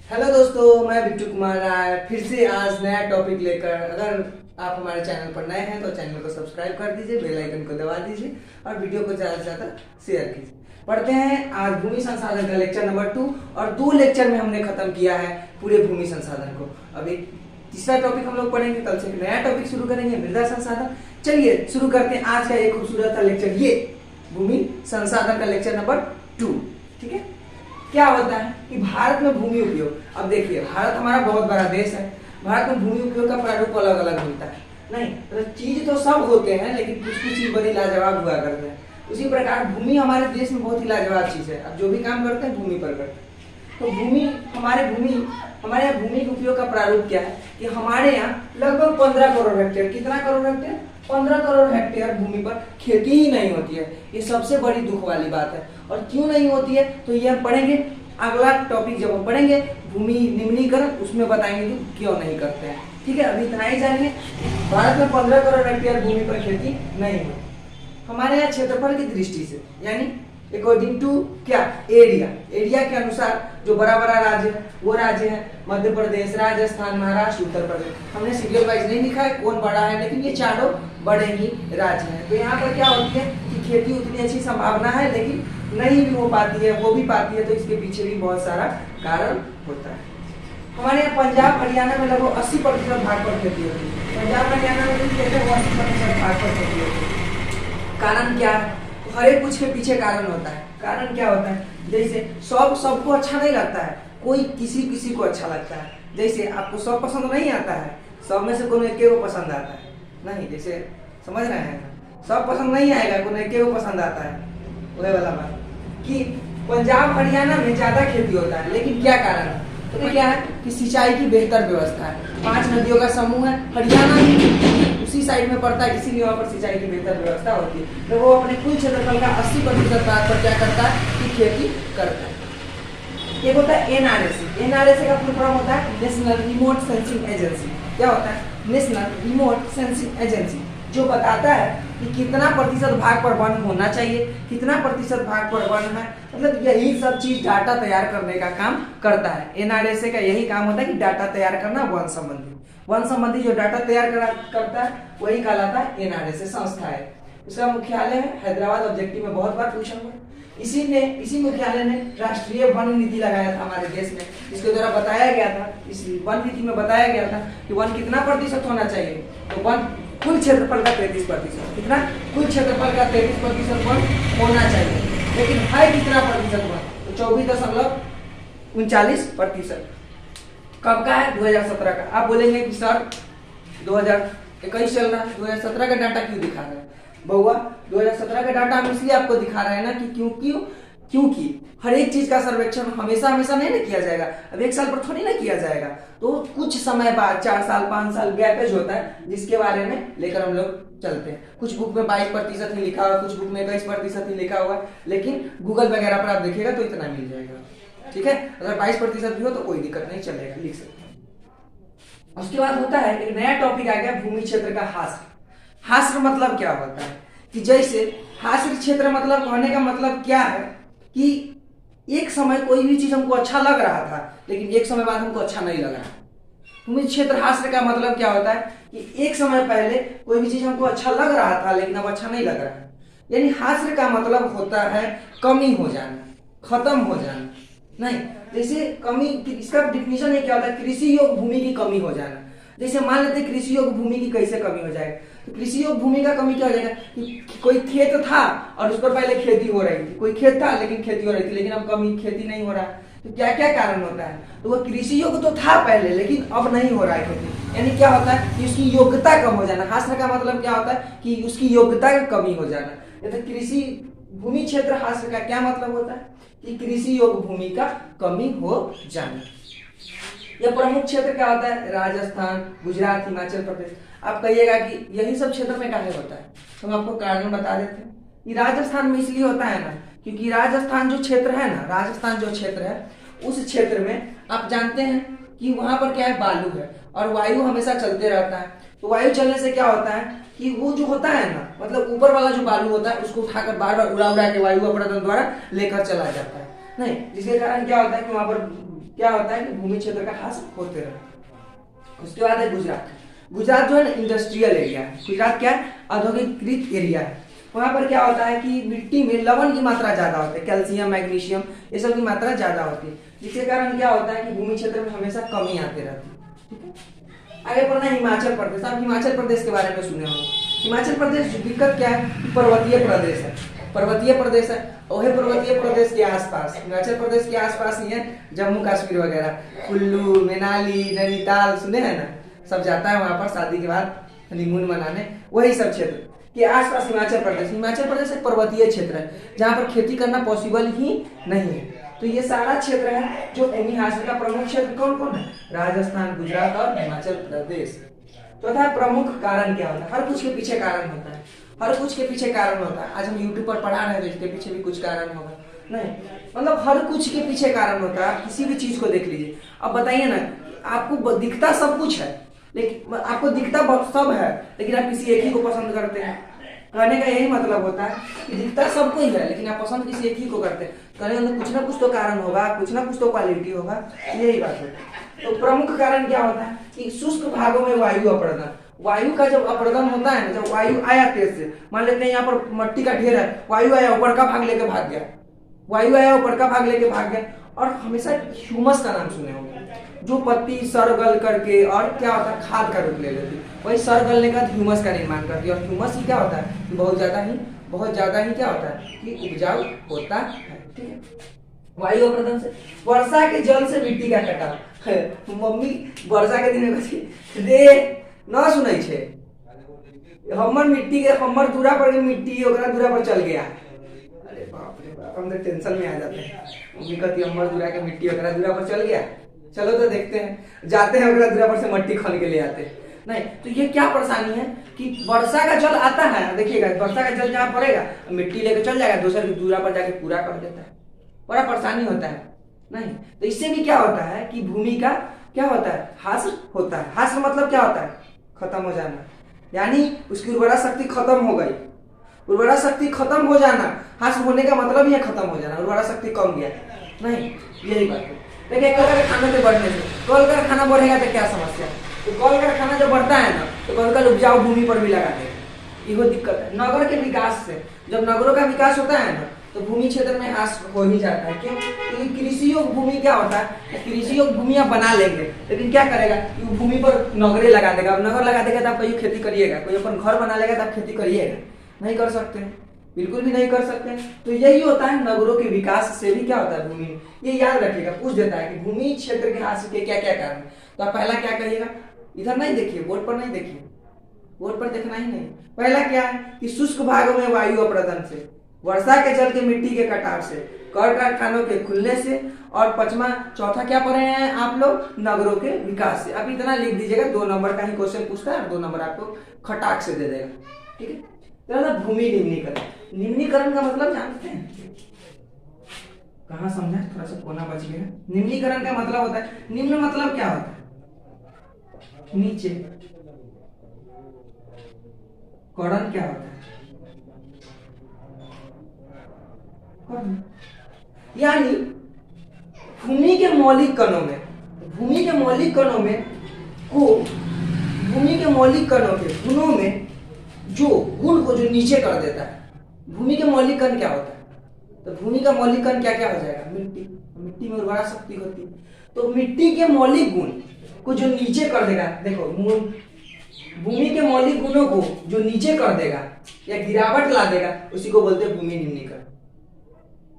Hello दोस्तों, मैं बिट्टू कुमार राय फिर से आज नया टॉपिक लेकर। अगर आप हमारे चैनल पर नए हैं तो चैनल को सब्सक्राइब कर दीजिए, बेल आइकन को दबा दीजिए और वीडियो को ज़्यादा से ज़्यादा शेयर कीजिए। पढ़ते हैं आज भूमि संसाधन का लेक्चर नंबर 2 और 2 लेक्चर में हमने खत्म किया है पूरे भूमि संसाधन को। अभी तीसरा टॉपिक हम लोग पढ़ेंगे, कल से एक नया टॉपिक शुरू करेंगे, मृदा संसाधन। चलिए शुरू करते हैं आज का एक खूबसूरत सा लेक्चर, ये भूमि संसाधन का लेक्चर नंबर 2। ठीक है, क्या होता है कि भारत में भूमि उपयोग। अब देखिए, भारत हमारा बहुत बड़ा देश है। भारत में भूमि उपयोग का प्रारूप अलग अलग मिलता है। नहीं तो चीज तो सब होते हैं, लेकिन कुछ कुछ चीज बड़ी लाजवाब हुआ करते हैं। उसी प्रकार भूमि हमारे देश में बहुत ही लाजवाब चीज है। अब जो भी काम करते हैं भूमि पर करते हैं। तो हमारे यहाँ भूमि के उपयोग का प्रारूप क्या है कि हमारे यहाँ लगभग 15 करोड़ हेक्टेयर, कितना करोड़ हेक्टेयर, 15 करोड़ हेक्टेयर भूमि पर खेती ही नहीं होती है। ये सबसे बड़ी दुख वाली बात है। और क्यों नहीं होती है तो ये हम पढ़ेंगे अगला टॉपिक जब हम पढ़ेंगे भूमि निम्नीकरण, उसमें बताएंगे कि क्यों नहीं करते हैं। ठीक है, अभी इतना ही जानिए। भारत में 15 करोड़ हेक्टेयर भूमि पर खेती नहीं होती। हमारे यहाँ क्षेत्रफल की दृष्टि से, यानी अकॉर्डिंग टू क्या, एरिया के अनुसार जो बड़ा बड़ा राज्य है वो राज्य है मध्य प्रदेश, राजस्थान, महाराष्ट्र, उत्तर प्रदेश। हमने सीरियल वाइज नहीं लिखा है कौन बड़ा है, लेकिन ये चारों बड़े ही राज्य हैं। तो यहाँ पर क्या होती है कि खेती उतनी अच्छी संभावना है लेकिन नहीं भी हो पाती है, वो भी पाती है, तो इसके पीछे भी बहुत सारा कारण होता है। हमारे यहाँ पंजाब हरियाणा में लगभग 80% भाग पर खेती होती है। पंजाब हरियाणा में जो खेती है वो 80% भाग पर खेती होती है। कारण क्या है? हर एक कुछ के पीछे कारण होता है। कारण क्या होता है? जैसे सबको अच्छा नहीं लगता है, कोई किसी को अच्छा लगता है। जैसे आपको सब पसंद नहीं आता है, सब में से कोई एक को पसंद आता है नहीं, जैसे समझ रहे हैं, सब पसंद नहीं आएगा, कोई एक को पसंद आता है। वही वाला बात कि पंजाब हरियाणा में ज्यादा खेती होता है, लेकिन क्या कारण है? तो क्या है कि सिंचाई की बेहतर व्यवस्था है। 5 नदियों का समूह है, हरियाणा भी उसी साइड में पड़ता है, इसीलिए वहाँ पर सिंचाई की बेहतर व्यवस्था होती है। तो वो अपने कुल क्षेत्रफल का 80% भाग पर क्या करता है कि खेती करता है। एक होता है एनआरएसए का फुल फॉर्म होता है नेशनल रिमोट सेंसिंग एजेंसी। क्या होता है? नेशनल रिमोट सेंसिंग एजेंसी, जो बताता है कि कितना प्रतिशत भाग पर वन होना चाहिए, कितना प्रतिशत भाग पर वन है। मतलब यही सब चीज डाटा तैयार करने का काम करता है। एनआरएसए का यही काम होता है कि डाटा तैयार करना वन संबंधी जो डाटा तैयार करता है वही कहलाता है एनआरएसए संस्था है। उसका मुख्यालय है हैदराबाद। ऑब्जेक्टिव में बहुत बार पूछा हुआ। इसी मुख्यालय ने राष्ट्रीय वन नीति लगाया था हमारे देश में, जिसके द्वारा बताया गया था, इस वन नीति में बताया गया था कि वन कितना प्रतिशत होना चाहिए। तो वन कुल क्षेत्रफल का 33%, कितना, कुल क्षेत्रफल का 33% वन होना चाहिए। लेकिन है कितना प्रतिशत वन? तो 24.39%। कब का है? 2017 का। आप बोलेंगे कि सर 2021 चल रहा है, 2017 का डाटा क्यों दिखा रहे हैं? बउआ, 2017 का डाटा हम इसलिए आपको दिखा रहे हैं ना कि क्योंकि हर एक चीज का सर्वेक्षण हमेशा नहीं ना किया जाएगा। अब एक साल पर थोड़ी ना किया जाएगा, तो कुछ समय बाद 4 साल 5 साल गैपेज होता है, जिसके बारे में लेकर हम लोग चलते हैं। कुछ बुक में 22% ही लिखा हुआ, कुछ बुक में 21% ही लिखा हुआ, लेकिन गूगल वगैरह पर आप देखिएगा तो इतना मिल जाएगा। ठीक है, अगर 22% भी हो तो कोई दिक्कत नहीं, चलेगा, लिख सकते हैं। उसके बाद होता है एक नया टॉपिक आ गया, भूमि क्षेत्र का हास्र। हास्र मतलब क्या होता है कि जैसे हास्र क्षेत्र मतलब कहने का मतलब क्या है कि एक समय कोई भी चीज हमको अच्छा लग रहा था, लेकिन एक समय बाद हमको अच्छा नहीं लग रहा। भूमि क्षेत्र हास्र का मतलब क्या होता है कि एक समय पहले कोई भी चीज हमको अच्छा लग रहा था लेकिन अब अच्छा नहीं लग रहा है। यानी हास्र का मतलब होता है कमी हो जाना, खत्म हो जाना। नहीं, जैसे कमी, इसका डिफिनेशन ये क्या होता है? कृषि योग भूमि की कमी हो जाना। जैसे मान लेते हैं कृषि योग भूमि की कैसे कमी हो जाएगा? तो कृषि योग भूमि का कमी क्या हो जाएगा कि कोई खेत था और उस पर पहले खेती हो रही थी, कोई खेत था लेकिन खेती हो रही थी, लेकिन अब कमी खेती नहीं हो रहा है। तो क्या क्या कारण होता है? तो वो कृषि योग तो था पहले लेकिन अब नहीं हो रहा है खेती। यानी क्या होता है कि उसकी योग्यता कम हो जाना। हास्र का मतलब क्या होता है कि उसकी योग्यता की कमी हो जाना। तो कृषि भूमि क्षेत्र हास्र का क्या मतलब होता है कि कृषि योग भूमि का कमी हो जाना। यह प्रमुख क्षेत्र क्या होता है? राजस्थान, गुजरात, हिमाचल प्रदेश। आप कहिएगा कि यही सब क्षेत्र में काहे होता है, तो हम आपको कारण बता देते हैं। ये राजस्थान में इसलिए होता है ना क्योंकि राजस्थान जो क्षेत्र है ना, राजस्थान जो क्षेत्र है उस क्षेत्र में आप जानते हैं कि वहां पर क्या है, बालू है और वायु हमेशा चलते रहता है। तो वायु चलने से क्या होता है कि वो जो होता है ना, मतलब ऊपर वाला जो बालू होता है उसको उठाकर बार बार उड़ा के वायु अपरदन द्वारा लेकर चला जाता है। नहीं, जिसके कारण क्या होता है कि वहां पर क्या होता है कि भूमि क्षेत्र का ह्रास होते रहे। उसके बाद है गुजरात। गुजरात जो है ना इंडस्ट्रियल एरिया है। गुजरात क्या है, औद्योगिकृत एरिया है। वहां पर क्या होता है कि मिट्टी में लवण की मात्रा ज्यादा होती है, कैल्शियम मैग्नीशियम ये सब की मात्रा ज्यादा होती है, जिसके कारण क्या होता है कि भूमि क्षेत्र में हमेशा कमी आती रहती है। ठीक है, आगे बढ़ना हिमाचल प्रदेश। आप हिमाचल प्रदेश के बारे में सुने होंगे। हिमाचल प्रदेश दिक्कत क्या है, पर्वतीय प्रदेश है, पर्वतीय प्रदेश है। वही पर्वतीय प्रदेश के आसपास, हिमाचल प्रदेश के आसपास ही है जम्मू कश्मीर वगैरह, कुल्लू मनाली नैनीताल सुने हैं ना, सब जाता है वहां पर शादी के बाद हनीमून मनाने। वही सब क्षेत्र के आसपास हिमाचल प्रदेश। हिमाचल प्रदेश एक पर्वतीय क्षेत्र है जहाँ पर खेती करना पॉसिबल ही नहीं है। तो ये सारा क्षेत्र है जो भूमि ह्रास का प्रमुख क्षेत्र कौन कौन है, राजस्थान, गुजरात और हिमाचल प्रदेश। चौथा प्रमुख कारण क्या होता है, हर कुछ के पीछे कारण होता है, हर कुछ के पीछे कारण होता है। आज हम यूट्यूब पर पढ़ा रहे हैं तो इसके पीछे भी कुछ कारण होगा, नहीं मतलब हर कुछ के पीछे कारण होता है। आप किसी भी चीज को देख लीजिए, अब बताइए ना, आपको दिखता सब कुछ है, लेकिन आपको दिखता सब है लेकिन आप किसी एक ही को पसंद करते हैं। कहने का यही मतलब होता है कि दिखता सबको ही है लेकिन आप पसंद किसी एक ही को करते हैं। कहने का कुछ ना कुछ तो कारण होगा, कुछ ना कुछ तो क्वालिटी होगा, यही बात है। तो प्रमुख कारण क्या होता है कि शुष्क भागों में वायु अपरदन। वायु का जब अपरदन होता है ना, जब वायु आया तेज से, मान लेते हैं यहाँ पर मट्टी का ढेर है, वायु आया ऊपर का भाग लेके भाग गया, वायु आया ऊपर का भाग लेके भाग गया। और हमेशा ह्यूमस का नाम सुने होंगे, जो पत्ती सड़ गल करके और क्या होता है खाद का रूप ले लेती है, वही सड़ गलने का ह्यूमस का निर्माण करती है। और ह्यूमस ही क्या होता है कि बहुत ज्यादा ही क्या होता है कि उपजाऊ होता है। ठीक है, वायु अपरदन से। वर्षा के जल से मिट्टी का कटाव। मम्मी वर्षा के दिन में रे न सुनै छे, हमर मिट्टी के हमर दूरा पर के मिट्टी ओकरा दूरा पर चल गया। अरे बाप रे बाप, हम तो टेंशन में आ जाते हैं। मम्मी कहती हमर दूरा के मिट्टी ओकरा दूरा पर चल गया, चलो तो देखते हैं, जाते हैं ओकरा दूरा पर से मट्टी खन के ले आते हैं। नहीं तो ये क्या परेशानी है कि वर्षा का जल आता है, देखिएगा वर्षा का जल जहाँ पड़ेगा मिट्टी लेकर चल जाएगा, दूसरे की दूरा पर जाके पूरा कर देता है, बड़ा परेशानी होता है। नहीं तो इससे भी क्या होता है कि भूमि का क्या होता है, ह्रास होता है। ह्रास मतलब क्या होता है, खत्म हो जाना, यानी उसकी उर्वरा शक्ति खत्म हो गई। उर्वरा शक्ति खत्म हो जाना, ह्रास होने का मतलब ही है खत्म हो जाना, उर्वरा शक्ति कम गया। नहीं यही बात है। देखिए कल कारखाना के बढ़ने से, कल कारखाना बढ़ेगा तो क्या समस्या, तो कल कारखाना जब बढ़ता है ना तो कल कल उपजाऊ भूमि पर भी लगा देगा, ये दिक्कत है। नगर के विकास से, जब नगरों का विकास होता है ना तो भूमि क्षेत्र में ह्रास हो ही जाता है। क्यों, क्योंकि कृषि योग भूमि क्या होता है, कृषि योग भूमि आप बना लेंगे लेकिन क्या करेगा, भूमि पर नगरे लगा देगा। अब नगर लगा देगा तो आप कहीं खेती करिएगा, कोई अपन घर बना लेगा तो आप खेती करिएगा, नहीं कर सकते, बिल्कुल भी नहीं कर सकते। तो यही होता है नगरों के विकास से भी क्या होता है भूमि, ये याद रखिएगा, पूछ देता है कि भूमि क्षेत्र के ह्रास के क्या क्या कारण। तो आप पहला क्या कहिएगा, इधर नहीं देखिए, बोर्ड पर नहीं देखिए, बोर्ड पर देखना ही नहीं। पहला क्या है कि शुष्क भागों में वायु अपरदन से, वर्षा के जल के मिट्टी के कटाव से, कर कारखानों के खुलने से, और चौथा क्या पढ़े हैं आप लोग, नगरों के विकास से। अब इतना लिख दीजिएगा, 2 नंबर का ही क्वेश्चन पूछता है और 2 नंबर आपको खटाक से दे देगा। ठीक है, तो भूमि निम्नीकरण। निम्नीकरण का मतलब जानते हैं, कहाँ समझा, थोड़ा सा कोना बच गया। निम्नीकरण का मतलब होता है, निम्न मतलब क्या होता है, नीचे, करण क्या होता है, यानी भूमि के मौलिक कणों में, भूमि के मौलिक कणों में को, भूमि के मौलिक कणों के गुणों में जो गुण को जो नीचे कर देता है। भूमि के मौलिक कण क्या होता है, तो भूमि का मौलिक कण क्या क्या हो जाएगा, मिट्टी। मिट्टी में उर्वरा शक्ति होती है, तो मिट्टी के मौलिक गुण को जो नीचे कर देगा, देखो भूमि के मौलिक गुणों को जो नीचे कर देगा या गिरावट ला देगा, उसी को बोलते हैं भूमि निम्नीकरण।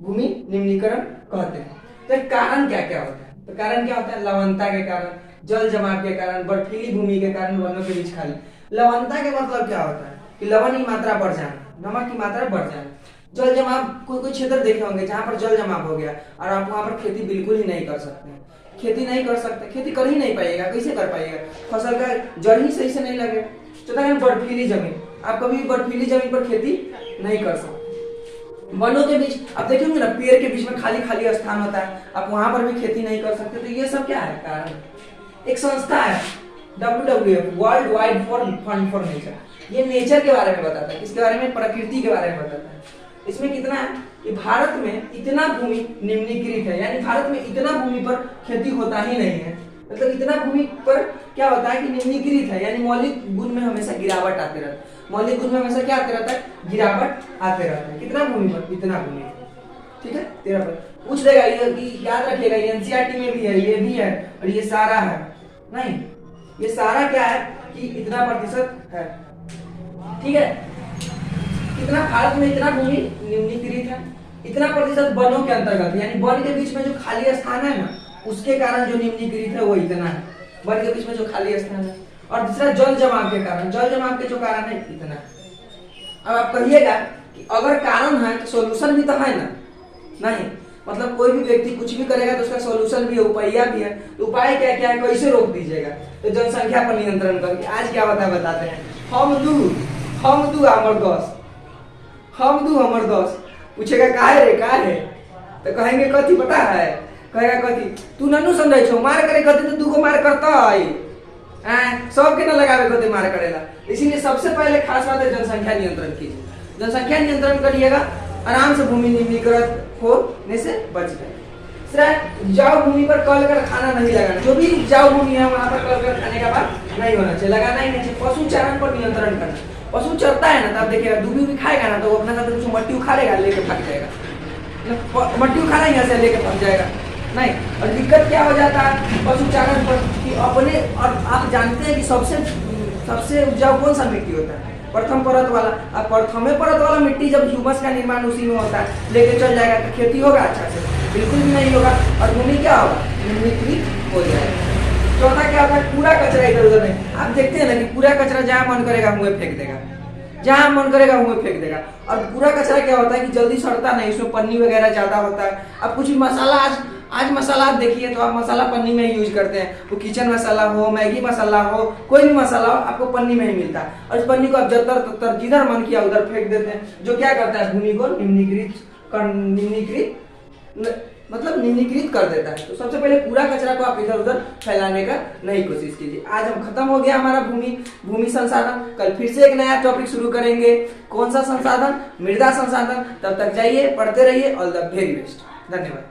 भूमि निम्नीकरण कहते हैं। तो कारण क्या क्या होता है, तो कारण क्या होता है, लवणता के कारण, जल जमाव के कारण, बर्फीली भूमि के कारण, वनों के बीच खाली। लवणता के मतलब क्या होता है कि लवण की मात्रा बढ़ जाना, नमक की मात्रा बढ़ जाना। जल जमाव, कोई क्षेत्र देखे होंगे जहां पर जल जमाव हो गया और आप वहां पर खेती बिल्कुल ही नहीं कर सकते, खेती नहीं कर सकते, खेती कर ही नहीं पाइएगा, कैसे कर पाइएगा, फसल का जड़ ही सही से नहीं लगे। चौथा बर्फीली जमीन, आप कभी बर्फीली जमीन पर खेती नहीं कर सकते। वनों के बीच, आप देखेंगे ना पेड़ के बीच में खाली खाली स्थान होता है, आप वहां पर भी खेती नहीं कर सकते। तो ये सब क्या है कारण। एक संस्था है WWF, world wide fund for nature, ये नेचर के बारे में बताता है, किसके बारे में, प्रकृति के बारे में बताता है। इसमें कितना है कि भारत में इतना भूमि निम्नीकृत है, यानी भारत में इतना भूमि पर खेती होता ही नहीं है। मतलब इतना भूमि पर क्या होता है कि निम्नीकृत है, यानी मौलिक गुण में हमेशा गिरावट आते रहता है। मौलिक गुण में हमेशा क्या आते रहता है? गिरावट आते रहता है। कितना भूमि पर? इतना भूमि। ठीक है, 13 पर पूछ देगा ये कि याद रखिएगा एनसीईआरटी में भी है, ये भी है और ये सारा है। नहीं, ये सारा क्या है कि इतना प्रतिशत है। ठीक है, कितना भारत में इतना भूमि निम्नीकृत है, इतना प्रतिशत वनों के अंतर्गत, यानी वन के बीच में जो खाली स्थान है ना, उसके कारण जो निम्नीकृत है वो इतना है, वन के बीच में जो खाली स्थान है। और दूसरा जल जमाव के कारण, जल जमाव के जो कारण है इतना है। अब आप कहिएगा कि अगर कारण है तो सोल्यूशन भी तो है ना? नहीं, मतलब कोई भी व्यक्ति कुछ भी करेगा तो उसका सोल्यूशन भी है, उपाय भी है। तो उपाय क्या क्या है, कैसे रोक दीजिएगा? तो जनसंख्या पर नियंत्रण करके। आज क्या होता है बताते हैं। हम दू हमर दोस्त, हम दू हमर दोस्त। पूछेगा काहे रे काहे, तो कहेंगे कथी पता है? कहेगा कथी, तू नन्नू समझे छो, मार करे कथी तो दूगो मार करता है, सबके न लगावे कथी मार करेला। इसीलिए सबसे पहले खास बात है जनसंख्या नियंत्रण कीजिए। जनसंख्या नियंत्रण करिएगा, आराम से भूमि निम्नीकृत होने से बच जाए। उपजाऊ भूमि पर कल कर खाना नहीं लगाना, जो भी उपजाऊ भूमि है वहां पर कल कर खाने का बात नहीं होना चाहिए, लगाना ही नहीं चाहिए। पशु चारण पर नियंत्रण करना, पशु चरता है ना, तब देखिएगा दूबी भी खाएगा ना तो वो अपना साथ कुछ मट्टी उखा लेगा, लेके भाग जाएगा। मट्टी उखा लेगा यहाँ से लेके भाग जाएगा नहीं। और दिक्कत क्या हो जाता है पशु चारण पर कि अपने, और आप जानते हैं कि सबसे उपजाऊ कौन सा मिट्टी होता है? प्रथम परत वाला। अब प्रथमे परत वाला मिट्टी जब ह्यूमस का निर्माण उसी में होता है, लेके चल जाएगा तो खेती होगा अच्छा से? बिल्कुल भी नहीं होगा। और भूमि क्या होगा? निम्नीकृत हो जाएगा। चौथा क्या होता है? पूरा कचरा इधर उधर नहीं। आप देखते हैं ना कि पूरा कचरा जहाँ मन करेगा मुँह फेंक देगा, जहाँ मन करेगा मुँह फेंक देगा। और पूरा कचरा क्या होता है कि जल्दी सड़ता नहीं, उसमें पन्नी वगैरह ज्यादा होता है। अब कुछ भी मसाला, आज मसाला आप देखिए तो आप मसाला पन्नी में यूज करते हैं, वो किचन मसाला हो, मैगी मसाला हो, कोई भी मसाला हो, आपको पन्नी में ही मिलता है। और इस पन्नी को आप जतर ततर जिधर मन किया उधर फेंक देते हैं, जो क्या करता है? भूमि को निम्नीकृत कर देता है। तो सबसे पहले पूरा कचरा को आप इधर उधर फैलाने का नहीं कोशिश कीजिए। आज हम खत्म हो गया हमारा भूमि संसाधन। कल फिर से एक नया टॉपिक शुरू करेंगे। कौन सा संसाधन? मृदा संसाधन। तब तक जाइए, पढ़ते रहिए। All the very best. धन्यवाद।